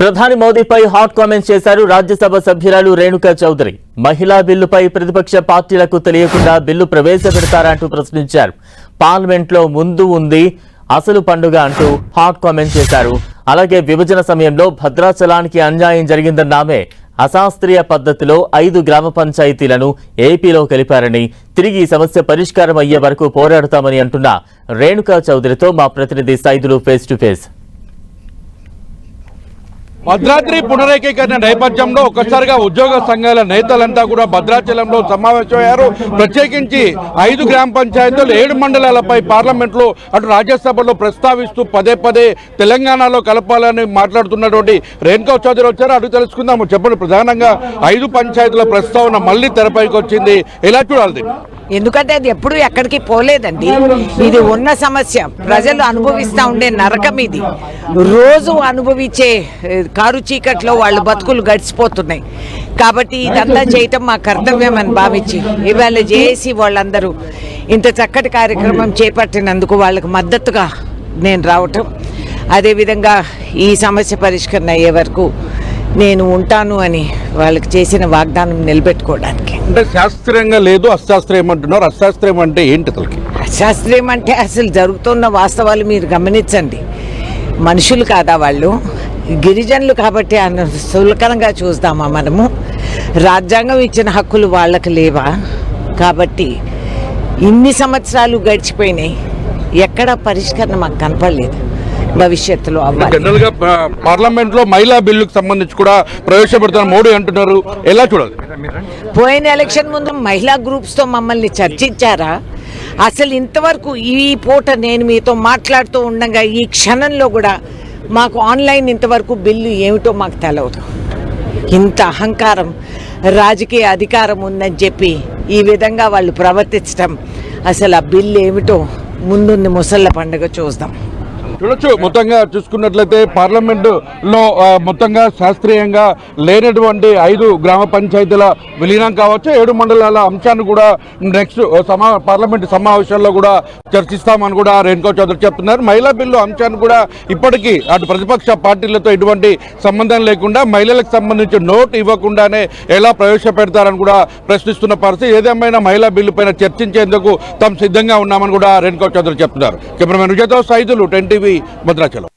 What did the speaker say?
ప్రధాని మోదీపై hot comments చేశారు రాజ్యసభ సభ్యురాలు రేణుకా చౌదరి. మహిళా బిల్లుపై ప్రతిపక్ష పార్టీలకు తెలియకుండా బిల్లు ప్రవేశపెడతారంటూ ప్రశ్నించారు. పార్లమెంట్లో ముందు ఉంది అసలు పండుగ అంటూ హాట్ కామెంట్స్ చేశారు. అలాగే విభజన సమయంలో భద్రాచలానికి అన్యాయం జరిగిందన్న ఆమె అశాస్త్రీయ పద్ధతిలో 5 గ్రామ పంచాయతీలను ఏపీలో కలిపారని, తిరిగి ఈ సమస్య పరిష్కారం అయ్యే వరకు పోరాడతామని అంటున్న రేణుకా చౌదరితో మా ప్రతినిధి Saidulu face to face. Bhadradri పునరేకీకరణ నేపథ్యంలో ఒక్కసారిగా ఉద్యోగ సంఘాల నేతలంతా కూడా భద్రాచలంలో సమావేశమయ్యారు. ప్రత్యేకించి 5 గ్రామ పంచాయతీలు 7 మండలాలపై పార్లమెంట్లో అటు రాజ్యసభలో ప్రస్తావిస్తూ పదే తెలంగాణలో కలపాలని మాట్లాడుతున్నటువంటి రేణుకా చౌదరి వచ్చారు. అడుగు తెలుసుకుందాము. చెప్పండి, ప్రధానంగా 5 పంచాయతీల ప్రస్తావన మళ్ళీ తెరపైకి వచ్చింది, ఎలా చూడాలి? ఎందుకంటే అది ఎప్పుడు ఎక్కడికి పోలేదండి. ఇది ఉన్న సమస్య, ప్రజలు అనుభవిస్తూ ఉండే నరకం ఇది. రోజు అనుభవించే కారు చీకట్లో వాళ్ళు బతుకులు గడిచిపోతున్నాయి. కాబట్టి ఇదంతా చేయటం మా కర్తవ్యం అని భావించి ఇవాళ జేఏసీ వాళ్ళందరూ ఇంత చక్కటి కార్యక్రమం చేపట్టినందుకు వాళ్ళకు మద్దతుగా నేను రావటం, అదేవిధంగా ఈ సమస్య పరిష్కరణ అయ్యే వరకు నేను ఉంటాను అని వాళ్ళకి చేసిన వాగ్దానం నిలబెట్టుకోవడానికి. అంటే శాస్త్రీయంగా లేదు, అశాస్త్రీయం అంటున్నారు. అశాస్త్రీయం అంటే ఏంటి? అశాస్త్రీయం అంటే అసలు జరుగుతున్న వాస్తవాలు మీరు గమనించండి. మనుషులు కాదా వాళ్ళు? గిరిజనులు కాబట్టి సులకనంగా చూద్దామా మనము? రాజ్యాంగం ఇచ్చిన హక్కులు వాళ్ళకి లేవా? కాబట్టి ఇన్ని సంవత్సరాలు గడిచిపోయినాయి, ఎక్కడ పరిష్కరణ మాకు కనపడలేదు. భవిష్యత్తులో జనరల్ గా పార్లమెంట్ లో మహిళా బిల్లుకు సంబంధించి కూడా ప్రవేశపెడతారు మోడీ అంటున్నారు, ఎలా చూడాలి? పోయిన ఎలక్షన్ ముందు మహిళా గ్రూప్స్ తో మమ్మల్ని చర్చించారా? అసలు ఇంతవరకు ఈ పూట నేను మీతో మాట్లాడుతూ ఉండగా ఈ క్షణంలో కూడా మాకు ఆన్లైన్ ఇంతవరకు బిల్లు ఏమిటో మాకు తెలవదు. ఇంత అహంకారం, రాజకీయ అధికారం ఉందని చెప్పి ఈ విధంగా వాళ్ళు ప్రవర్తించడం, అసలు ఆ బిల్లు ఏమిటో ముందుంది ముసళ్ళ పండుగ చూద్దాం. చూడొచ్చు, మొత్తంగా చూసుకున్నట్లయితే పార్లమెంటు లో మొత్తంగా శాస్త్రీయంగా లేనటువంటి 5 గ్రామ పంచాయతీల విలీనం కావచ్చు, 7 మండలాల అంశాన్ని కూడా నెక్స్ట్ పార్లమెంటు సమావేశాల్లో కూడా చర్చిస్తామని కూడా రేణుకా చౌదరి చెప్తున్నారు. మహిళా బిల్లు అంశాన్ని కూడా ఇప్పటికీ అటు ప్రతిపక్ష పార్టీలతో ఎటువంటి సంబంధం లేకుండా మహిళలకు సంబంధించి నోట్ ఇవ్వకుండానే ఎలా ప్రవేశపెడతారని కూడా ప్రశ్నిస్తున్న పరిస్థితి. ఏదేమైనా మహిళా బిల్లు పైన చర్చించేందుకు తాము సిద్ధంగా ఉన్నామని కూడా రేణుకా చౌదరి చెప్తున్నారు. కెమెరామెన్ విజయ్తో సైదులు, 10 టీవీ, భద్రాచలం.